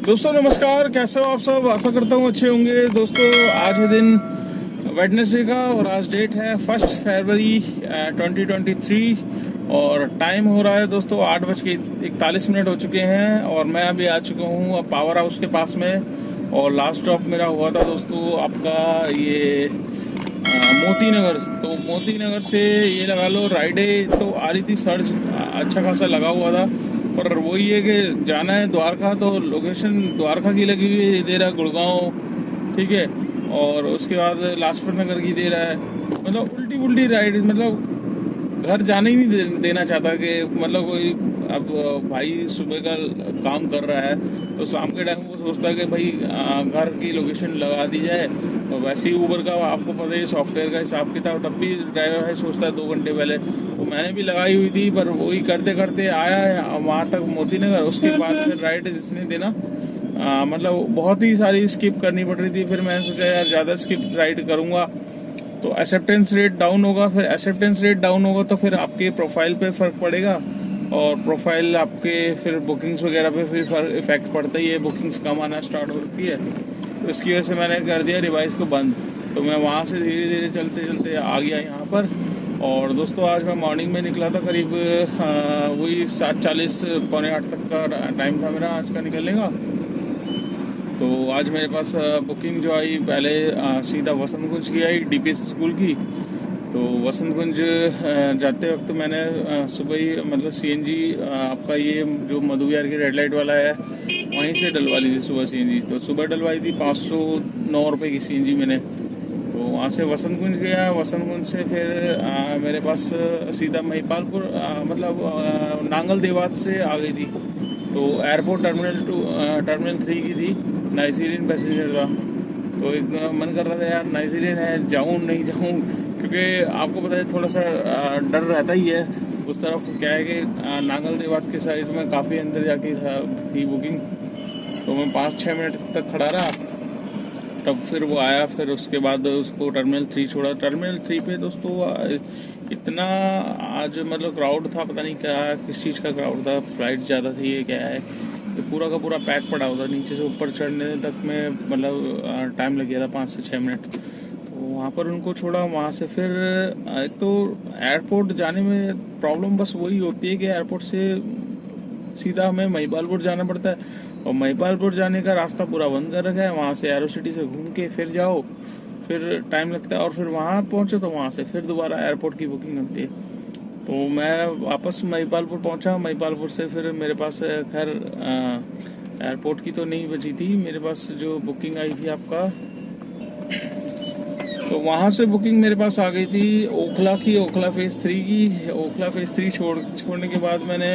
दोस्तों नमस्कार, कैसे हो आप सब। आशा करता हूँ अच्छे होंगे। दोस्तों आज है दिन वेडनेसडे का और आज डेट है 1 फरवरी 2023 और टाइम हो रहा है दोस्तों 8:41 हो चुके हैं और मैं अभी आ चुका हूँ पावर हाउस के पास में। और लास्ट स्टॉप मेरा हुआ था दोस्तों आपका ये मोती नगर। तो मोती नगर से ये लगा लो राइडे तो आ रही थी, सर्च अच्छा खासा लगा हुआ था। और वही है कि जाना है द्वारका, तो लोकेशन द्वारका की लगी हुई है, दे रहा है गुड़गांव, ठीक है। और उसके बाद लाजपत नगर की दे रहा है। मतलब उल्टी उल्टी राइड, मतलब घर जाने ही नहीं देना चाहता कि मतलब कोई अब भाई सुबह का काम कर रहा है तो शाम के टाइम वो सोचता है कि भाई घर की लोकेशन लगा दी जाए। और वैसे ही ऊबर का आपको पता है सॉफ्टवेयर का हिसाब किताब, तब भी ड्राइवर है सोचता है 2 घंटे पहले। तो मैंने भी लगाई हुई थी पर वही करते करते आया है वहाँ तक मोती नगर। उसके बाद फिर राइड जिसने देना मतलब बहुत ही सारी स्किप करनी पड़ रही थी। फिर मैंने सोचा यार ज़्यादा स्किप राइड करूँगा तो एक्सेप्टेंस रेट डाउन होगा। फिर एक्सेप्टेंस रेट डाउन होगा तो फिर आपके प्रोफाइल पे फर्क पड़ेगा और प्रोफाइल आपके फिर बुकिंग्स वगैरह पे फिर इफेक्ट पड़ता ही है। बुकिंग्स कम आना स्टार्ट होती है तो इसकी वजह से मैंने कर दिया रिवाइज को बंद। तो मैं वहाँ से धीरे धीरे चलते चलते आ गया यहाँ पर। और दोस्तों आज मैं मॉर्निंग में निकला था, करीब वही 7:40 पौने 8 तक का टाइम था मेरा आज का निकलने का। तो आज मेरे पास बुकिंग जो आई पहले सीधा वसंत कुंज की आई, डीपीएस स्कूल की। तो वसंत कुंज जाते वक्त मैंने सुबह ही मतलब सीएनजी आपका ये जो मधु विहार की रेड लाइट वाला है वहीं से डलवा ली थी सुबह सीएनजी। तो सुबह डलवाई थी 509 रुपये की सीएनजी मैंने। तो वहाँ से वसंत कुंज गया, वसंत कुंज से फिर मेरे पास सीधा महिपालपुर मतलब नांगल देवात से आ गई थी। तो एयरपोर्ट टर्मिनल 3 की थी, नाइजीरियन पैसेंजर था। तो एक मन कर रहा था यार नाइजीरियन है, जाऊँ नहीं जाऊँ, क्योंकि आपको पता है थोड़ा सा डर रहता ही है उस तरफ। क्या है कि नांगल देवात के साइड में काफ़ी अंदर जाके थी बुकिंग। तो मैं 5-6 मिनट तक खड़ा रहा, तब फिर वो आया। फिर उसके बाद उसको टर्मिनल 3 छोड़ा। टर्मिनल 3 पे दोस्तों इतना आज मतलब क्राउड था, पता नहीं क्या किस चीज़ का क्राउड था, फ्लाइट ज़्यादा थी ये क्या है, ये पूरा का पूरा पैक पड़ा हुआ था। नीचे से ऊपर चढ़ने तक में मतलब टाइम लग गया था 5 से 6 मिनट। तो वहाँ पर उनको छोड़ा, वहाँ से फिर एक तो एयरपोर्ट जाने में प्रॉब्लम बस वही होती है कि एयरपोर्ट से सीधा हमें महिपालपुर जाना पड़ता है और महिपालपुर जाने का रास्ता पूरा बंद कर रखा है। वहाँ से एरो सिटी से घूम के फिर जाओ, फिर टाइम लगता है और फिर वहाँ पहुँचो तो वहाँ से फिर दोबारा एयरपोर्ट की बुकिंग होती है। तो मैं वापस महिपालपुर पहुँचा। महिपालपुर से फिर मेरे पास खैर एयरपोर्ट की तो नहीं बची थी, मेरे पास जो बुकिंग आई थी आपका, तो वहाँ से बुकिंग मेरे पास आ गई थी ओखला की, ओखला फेज़ 3 की। ओखला फेज़ 3 छोड़ने के बाद मैंने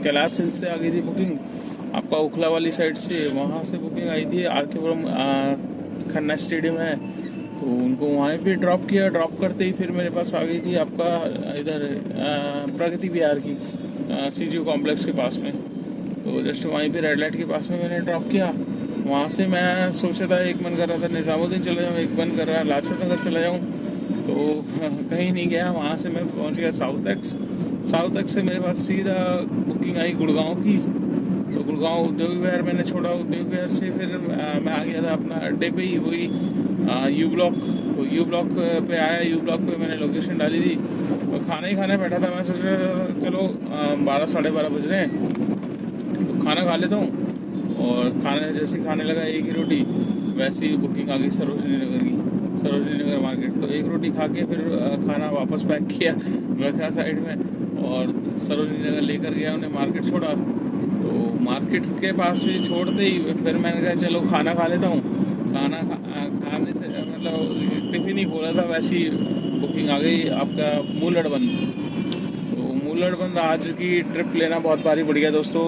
कैलाश हिल्स से आ गई थी बुकिंग आपका ओखला वाली साइड से। वहाँ से बुकिंग आई थी आर.के. पुरम खन्ना स्टेडियम है, तो उनको वहाँ पे ड्रॉप किया। ड्रॉप करते ही फिर मेरे पास आ गई थी आपका इधर प्रगति विहार की CGO कॉम्प्लेक्स के पास में। तो जस्ट वहीं पे रेड लाइट के पास में मैंने ड्रॉप किया। वहाँ से मैं सोचा था, एक मन कर रहा था निजामुद्दीन चले जाऊँ, एक मन कर रहा है लाजपत नगर चला जाऊँ, तो कहीं नहीं गया। वहाँ से मैं पहुँच गया साउथ एक्स से मेरे पास सीधा बुकिंग आई गुड़गांव की। तो गुड़गांव उद्योग विहार मैंने छोड़ा, उद्योग विहार से फिर मैं आ गया था अपना अड्डे पे ही, वही यू ब्लॉक। तो यू ब्लॉक पे आया, यू ब्लॉक पे मैंने लोकेशन डाली थी। तो खाना ही खाने बैठा था, मैं सोच रहा चलो 12 साढ़े 12 बज रहे हैं तो खाना खा लेता हूँ। और खाने जैसे खाने लगा एक ही रोटी, वैसे ही बुकिंग आ गई सरोजनी नगर की, सरोजनी नगर मार्केट। तो एक रोटी खा के फिर खाना वापस पैक किया रखा साइड में और सरोजनी नगर लेकर गया, उन्हें मार्केट छोड़ा। तो मार्केट के पास भी छोड़ते ही फिर मैंने कहा चलो खाना खा लेता हूँ। खाना खाने से मतलब टिफिन ही खोला था, वैसी बुकिंग आ गई आपका मूलड़बंद। तो मूलड़बंद आज की ट्रिप लेना बहुत भारी पड़ गया दोस्तों।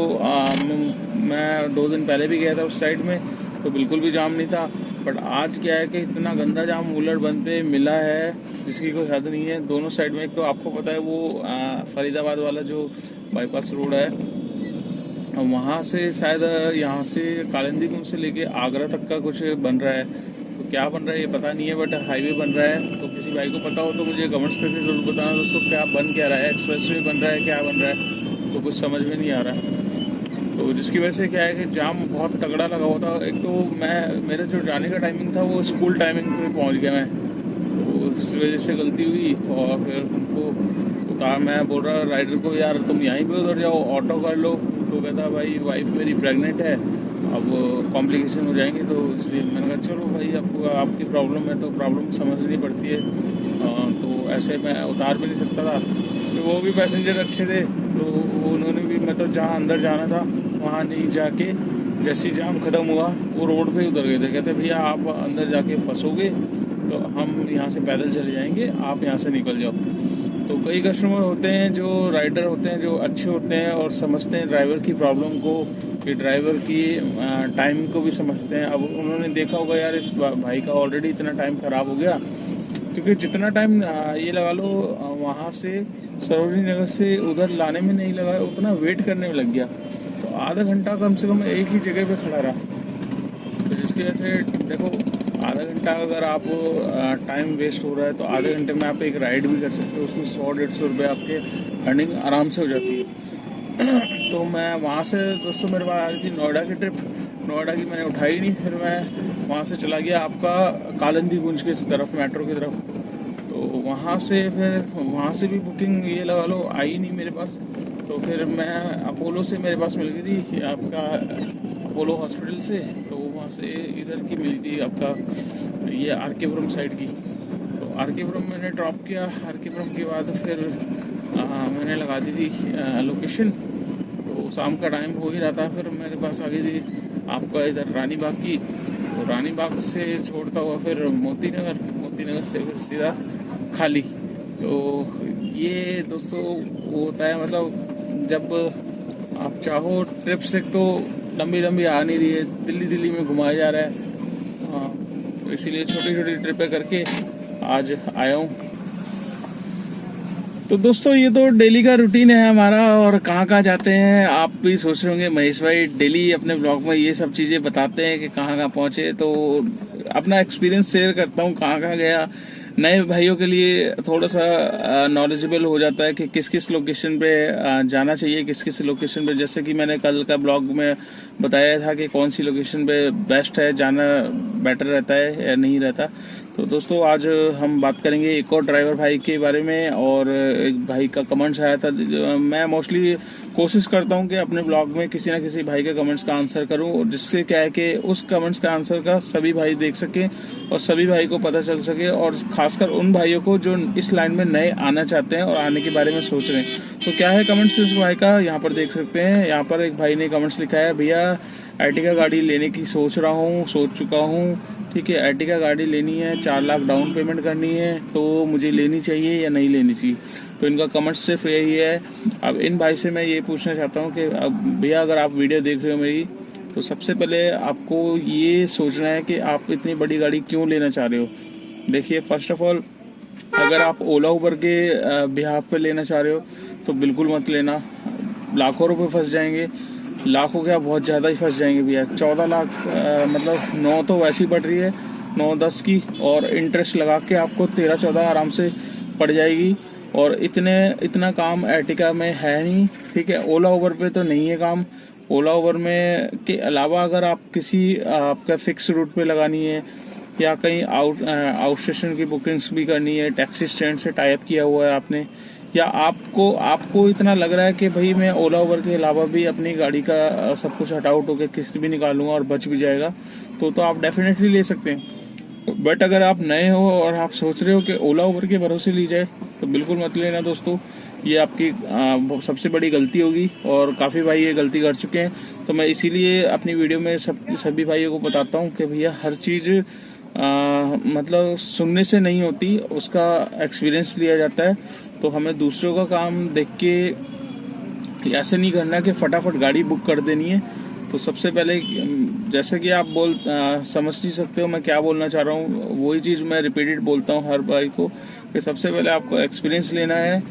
मैं 2 दिन पहले भी गया था उस साइड में तो बिल्कुल भी जाम नहीं था, बट आज क्या है कि इतना गंदा जाम मूलड़बंद पे मिला है जिसकी कोई हद नहीं है। दोनों साइड में, एक तो आपको पता है वो फरीदाबाद वाला जो बाईपास रोड है, वहाँ से शायद यहाँ से कालिंदी कुंज से लेके आगरा तक का कुछ बन रहा है। तो क्या बन रहा है ये पता नहीं है, बट हाईवे बन रहा है। तो किसी भाई को पता हो तो मुझे कमेंट्स करके जरूर बताना दोस्तों, क्या बन क्या रहा है, एक्सप्रेस वे बन रहा है, क्या बन रहा है, तो कुछ समझ में नहीं आ रहा है। तो जिसकी वजह से क्या है कि जाम बहुत तगड़ा लगा हुआ था। एक तो मेरे जो जाने का टाइमिंग था वो स्कूल टाइमिंग पे पहुंच गया मैं, तो इस वजह से गलती हुई। और फिर उनको मैं बोल रहा राइडर को, यार तुम यहीं पे उधर जाओ, ऑटो कर लो। तो कहता भाई वाइफ मेरी प्रेग्नेंट है, अब कॉम्प्लिकेशन हो जाएंगी, तो इसलिए मैंने कहा चलो भाई आपको आपकी प्रॉब्लम है तो प्रॉब्लम समझनी पड़ती है। तो ऐसे मैं उतार भी नहीं सकता था। तो वो भी पैसेंजर अच्छे थे, तो उन्होंने भी, मैं तो जहाँ अंदर जाना था वहाँ नहीं जाके, जैसे जाम ख़त्म हुआ वो रोड पे ही उतर गए थे। कहते भैया आप अंदर जाके फंसोगे तो हम यहाँ से पैदल चले जाएंगे, आप यहाँ से निकल जाओ। तो कई कस्टमर होते हैं जो राइडर होते हैं जो अच्छे होते हैं और समझते हैं ड्राइवर की प्रॉब्लम को, कि ड्राइवर की टाइम को भी समझते हैं। अब उन्होंने देखा होगा यार इस भाई का ऑलरेडी इतना टाइम ख़राब हो गया, क्योंकि जितना टाइम ये लगा लो वहाँ से सरोजनी नगर से उधर लाने में नहीं लगा, उतना वेट करने में लग गया। तो आधा घंटा कम से कम एक ही जगह पे खड़ा रहा। तो जिसकी वजह से देखो, आधा घंटा अगर आप टाइम वेस्ट हो रहा है तो आधे घंटे में आप एक राइड भी कर सकते हो, उसमें 100-150 रुपये आपके अर्निंग आराम से हो जाती है। तो मैं वहाँ से दोस्तों मेरे पास आ रही थी नोएडा की ट्रिप, नोएडा की मैंने उठाई नहीं, फिर मैं वहाँ से चला गया आपका कालिंदी कुंज की तरफ, मेट्रो की तरफ। तो वहाँ से भी बुकिंग ये लगा लो आई नहीं मेरे पास। तो फिर मैं अपोलो से मेरे पास मिल गई थी आपका अपोलो हॉस्पिटल से, तो वहाँ से इधर की मिली थी आपका ये आरकेपुरम साइड की। तो आरकेपुरम मैंने ड्रॉप किया, आरकेपुरम के बाद फिर मैंने लगा दी थी लोकेशन। तो शाम का टाइम हो ही रहा था, फिर मेरे पास आ गई थी आपका इधर रानी बाग की। तो रानी बाग से छोड़ता हुआ फिर मोती नगर से फिर सीधा खाली। तो ये दोस्तों वो होता है, मतलब जब आप चाहो ट्रिप्स एक तो लंबी आ नहीं रही है, दिल्ली में घुमाया जा रहा है। हाँ, तो इसीलिए छोटी ट्रिपें करके आज आया हूँ। तो दोस्तों ये तो डेली का रूटीन है हमारा, और कहाँ जाते हैं आप भी सोच रहे होंगे महेश भाई डेली अपने ब्लॉग में ये सब चीजें बताते हैं कि कहाँ पहुंचे। तो अपना एक्सपीरियंस शेयर करता हूँ कहाँ गया। नए भाइयों के लिए थोड़ा सा नॉलेजेबल हो जाता है कि किस लोकेशन पे जाना चाहिए, किस लोकेशन पे, जैसे कि मैंने कल का ब्लॉग में बताया था कि कौन सी लोकेशन पे बेस्ट है जाना, बेटर रहता है या नहीं रहता। तो दोस्तों आज हम बात करेंगे एक और ड्राइवर भाई के बारे में, और एक भाई का कमेंट्स आया था। मैं मोस्टली कोशिश करता हूं कि अपने ब्लॉग में किसी ना किसी भाई के कमेंट्स का आंसर करूं, जिससे क्या है कि उस कमेंट्स का आंसर का सभी भाई देख सके और सभी भाई को पता चल सके, और खासकर उन भाइयों को जो इस लाइन में नए आना चाहते हैं और आने के बारे में सोच रहे हैं। तो क्या है कमेंट्स इस भाई का, यहाँ पर देख सकते हैं। यहाँ पर एक भाई ने कमेंट्स लिखा है, भैया अर्टिगा गाड़ी लेने की सोच चुका हूँ, ठीक है। अर्टिगा गाड़ी लेनी है, 4 लाख डाउन पेमेंट करनी है, तो मुझे लेनी चाहिए या नहीं लेनी चाहिए। तो इनका कमेंट सिर्फ यही है। अब इन भाई से मैं ये पूछना चाहता हूँ कि अब भैया अगर आप वीडियो देख रहे हो मेरी, तो सबसे पहले आपको ये सोचना है कि आप इतनी बड़ी गाड़ी क्यों लेना चाह रहे हो। देखिए फर्स्ट ऑफ ऑल, अगर आप ओला उबर के बिहाफ पे लेना चाह रहे हो तो बिल्कुल मत लेना, लाखों रुपए फंस जाएंगे। लाखों क्या, बहुत ज़्यादा ही फंस जाएंगे भैया। 14 लाख मतलब 9 तो वैसी पड़ रही है, 9-10 की, और इंटरेस्ट लगा के आपको 13-14 आराम से पड़ जाएगी। और इतना काम अर्टिगा में है नहीं, ठीक है। ओला उबर पे तो नहीं है काम। ओला उबर में के अलावा अगर आप किसी आपका फिक्स रूट पे लगानी है, या कहीं आउट स्टेशन की बुकिंग्स भी करनी है, टैक्सी स्टैंड से टाई अप किया हुआ है आपने, या आपको इतना लग रहा है कि भाई मैं ओला उबर के अलावा भी अपनी गाड़ी का सब कुछ हटा उठ होकर किस्त भी निकालूंगा और बच भी जाएगा, तो आप डेफिनेटली ले सकते हैं। बट अगर आप नए हो और आप सोच रहे हो कि ओला उबर के भरोसे ली जाए, तो बिल्कुल मत लेना दोस्तों। ये आपकी सबसे बड़ी गलती होगी, और काफ़ी भाई ये गलती कर चुके हैं। तो मैं इसीलिए अपनी वीडियो में सभी भाइयों को बताता हूँ कि भैया हर चीज़ मतलब सुनने से नहीं होती, उसका एक्सपीरियंस लिया जाता है। तो हमें दूसरों का काम देख के ऐसे नहीं करना कि फटाफट गाड़ी बुक कर देनी है। तो सबसे पहले, जैसे कि आप समझ नहीं सकते हो मैं क्या बोलना चाह रहा हूँ, वही चीज़ मैं रिपीटेड बोलता हूँ हर भाई को, कि सबसे पहले आपको एक्सपीरियंस लेना है।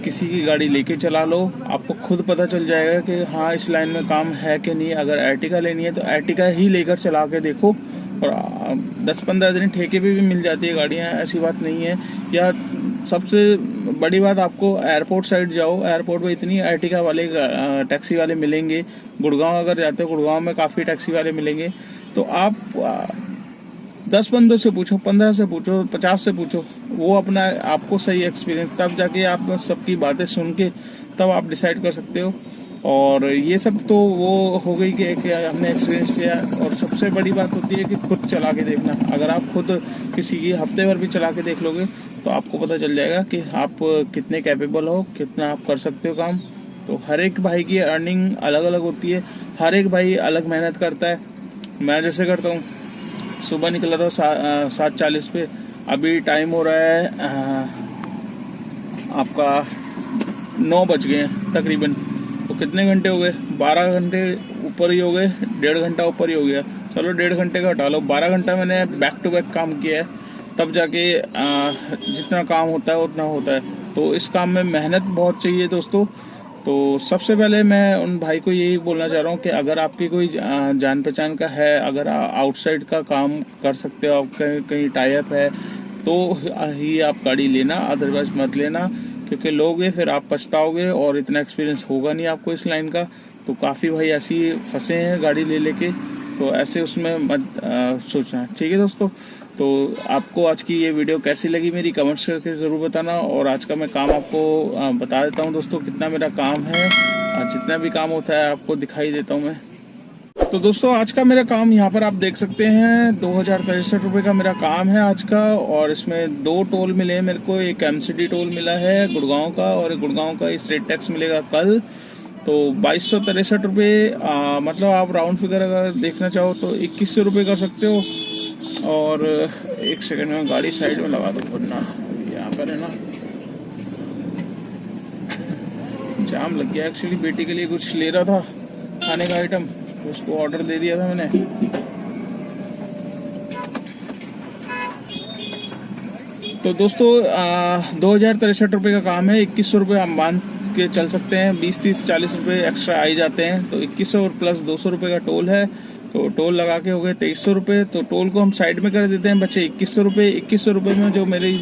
किसी की गाड़ी लेके चला लो, आपको खुद पता चल जाएगा कि हाँ इस लाइन में काम है कि नहीं। अगर अर्टिगा लेनी है तो अर्टिगा ही लेकर चला के देखो, और 10-15 दिन ठेके पे भी मिल जाती है गाड़ियाँ, ऐसी बात नहीं है। या सबसे बड़ी बात, आपको एयरपोर्ट साइड जाओ, एयरपोर्ट में इतनी अर्टिगा वाले टैक्सी वाले मिलेंगे। गुड़गांव अगर जाते हो, गुड़गांव में काफ़ी टैक्सी वाले मिलेंगे। तो आप 10 बंदों से पूछो, 15 से पूछो, 50 से पूछो, वो अपना आपको सही एक्सपीरियंस, तब जाके आप सबकी बातें सुन के तब आप डिसाइड कर सकते हो। और ये सब तो वो हो गई कि हमने एक्सपीरियंस किया। और सबसे बड़ी बात होती है कि खुद चला के देखना। अगर आप खुद किसी की हफ्ते भर भी चला के देख लोगे तो आपको पता चल जाएगा कि आप कितने कैपेबल हो, कितना आप कर सकते हो काम। तो हर एक भाई की अर्निंग अलग अलग होती है, हर एक भाई अलग मेहनत करता है। मैं जैसे करता हूँ, सुबह निकला था 7:40 पे, अभी टाइम हो रहा है आपका 9 बज गए हैं तकरीबन। तो कितने घंटे हो गए? 12 घंटे ऊपर ही हो गए, 1.5 घंटा ऊपर ही हो गया। चलो 1.5 घंटे का हटा लो, 12 घंटा मैंने बैक टू बैक काम किया है, तब जाके जितना काम होता है उतना होता है। तो इस काम में मेहनत बहुत चाहिए दोस्तों। तो सबसे पहले मैं उन भाई को यही बोलना चाह रहा हूँ कि अगर आपकी कोई जान पहचान का है, अगर आउटसाइड का काम कर सकते हो, आप कहीं टाई अप है, तो ही आप गाड़ी लेना, अदरवाइज मत लेना। क्योंकि लोगे फिर आप पछताओगे और इतना एक्सपीरियंस होगा नहीं आपको इस लाइन का। तो काफ़ी भाई ऐसी फंसे हैं गाड़ी ले लेके, तो ऐसे उसमें मत सोचना। ठीक है दोस्तों, तो आपको आज की ये वीडियो कैसी लगी मेरी कमेंट्स करके ज़रूर बताना। और आज का मैं काम आपको बता देता हूँ दोस्तों, कितना मेरा काम है, जितना भी काम होता है आपको दिखाई देता हूँ मैं। तो दोस्तों आज का मेरा काम यहाँ पर आप देख सकते हैं, 2063 रुपये का मेरा काम है आज का। और इसमें 2 टोल मिले हैं मेरे को, एक MCD टोल मिला है गुड़गांव का, और गुड़गांव का स्टेट टैक्स मिलेगा कल। तो 2263 रुपये, मतलब आप राउंड फिगर अगर देखना चाहो तो 2100 रुपये कर सकते हो। और एक सेकंड में गाड़ी साइड में लगा दो, वरना यहाँ पर है ना जाम लग गया। एक्चुअली बेटी के लिए कुछ ले रहा था खाने का आइटम, तो उसको ऑर्डर दे दिया था मैंने। तो दोस्तों 2063 रुपये का काम है, 2100 रुपये हम मान के चल सकते हैं। 20, 30, 40 रुपये एक्स्ट्रा आ ही जाते हैं। तो 2100 और प्लस 200 रुपये का टोल है, तो टोल लगा के हो गए 2300 रुपये। तो टोल को हम साइड में कर देते हैं बच्चे 2100 रुपये। 2100 रुपये में जो मेरी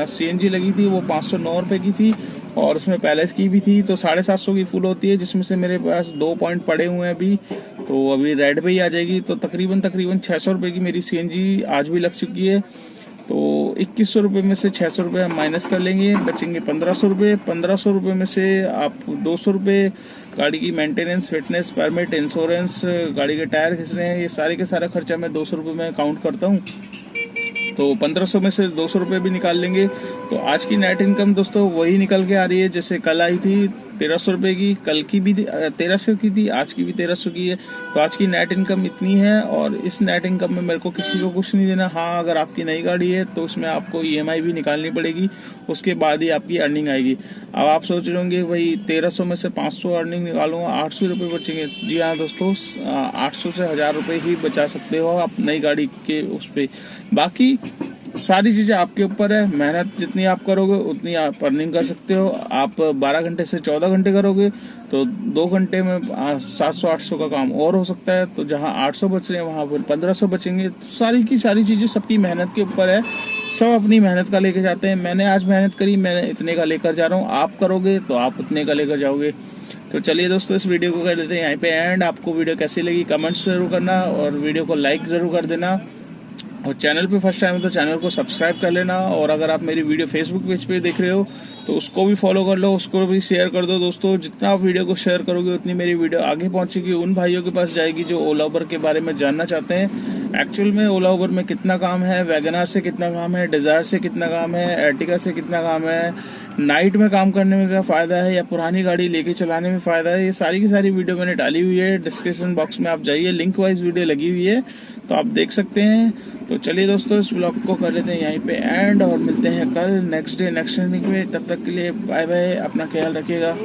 CNG लगी थी वो 509 रुपये की थी, और उसमें पैलेस की भी थी, तो 750 की फुल होती है, जिसमें से मेरे पास 2 पॉइंट पड़े हुए हैं अभी। तो अभी रेड पे ही आ जाएगी, तो तकरीबन 600 रुपये की मेरी CNG आज भी लग चुकी है। तो 2100 रुपये में से 600 रुपये हम माइनस कर लेंगे, बचेंगे 1500 रुपये। 1500 रुपये में से आप 200 रुपये गाड़ी की मेंटेनेंस, फिटनेस, परमिट, इंश्योरेंस, गाड़ी के टायर खिंचने हैं, ये सारे के सारा खर्चा मैं 200 रुपये में काउंट करता हूँ। तो 1500 में से 200 रुपये भी निकाल लेंगे। तो आज की नेट इनकम दोस्तों वही निकल के आ रही है जैसे कल आई थी 1300 रुपये की, कल की भी 1300 की थी, आज की भी 1300 की है। तो आज की नेट इनकम इतनी है, और इस नेट इनकम में मेरे को किसी को कुछ नहीं देना। हाँ, अगर आपकी नई गाड़ी है तो उसमें आपको EMI भी निकालनी पड़ेगी, उसके बाद ही आपकी अर्निंग आएगी। अब आप सोच रहे होंगे भाई 1300 में से 500 अर्निंग निकालूंगा, 800 रुपये बचेंगे। जी हाँ दोस्तों, 800 से 1000 रुपये ही बचा सकते हो आप नई गाड़ी के उस पर। बाकी सारी चीजें आपके ऊपर है, मेहनत जितनी आप करोगे उतनी आप अर्निंग कर सकते हो। आप 12 घंटे से 14 घंटे करोगे तो 2 घंटे में 700-800 का काम और हो सकता है। तो जहां 800 बच रहे हैं वहां पर 1500 बचेंगे। तो सारी की सारी चीजें सबकी मेहनत के ऊपर है, सब अपनी मेहनत का लेके जाते हैं। मैंने आज मेहनत करी, मैंने इतने का लेकर जा रहा हूँ, आप करोगे तो आप उतने का लेकर जाओगे। तो चलिए दोस्तों, इस वीडियो को कर देते हैं यहीं पे एंड। आपको वीडियो कैसी लगी कमेंट्स जरूर करना, और वीडियो को लाइक जरूर कर देना, और चैनल पे फर्स्ट टाइम है तो चैनल को सब्सक्राइब कर लेना। और अगर आप मेरी वीडियो फेसबुक पेज पे देख रहे हो तो उसको भी फॉलो कर लो, उसको भी शेयर कर दो दोस्तों। जितना आप वीडियो को शेयर करोगे उतनी मेरी वीडियो आगे पहुंचेगी, उन भाइयों के पास जाएगी जो ओला उबर के बारे में जानना चाहते हैं। एक्चुअल में ओला उबर में कितना काम है, वैगनआर से कितना काम है, डिजायर से कितना काम है, अर्टिगा से कितना काम है, नाइट में काम करने में क्या फायदा है, या पुरानी गाड़ी लेके चलाने में फायदा है, ये सारी की सारी वीडियो मैंने डाली हुई है। डिस्क्रिप्शन बॉक्स में आप जाइए, लिंक वाइज वीडियो लगी हुई है, तो आप देख सकते हैं। तो चलिए दोस्तों, इस ब्लॉग को कर लेते हैं यहीं पे एंड, और मिलते हैं कल नेक्स्ट डे नेक्स्ट ट्रेनिंग में। तब तक के लिए बाय बाय, अपना ख्याल रखिएगा।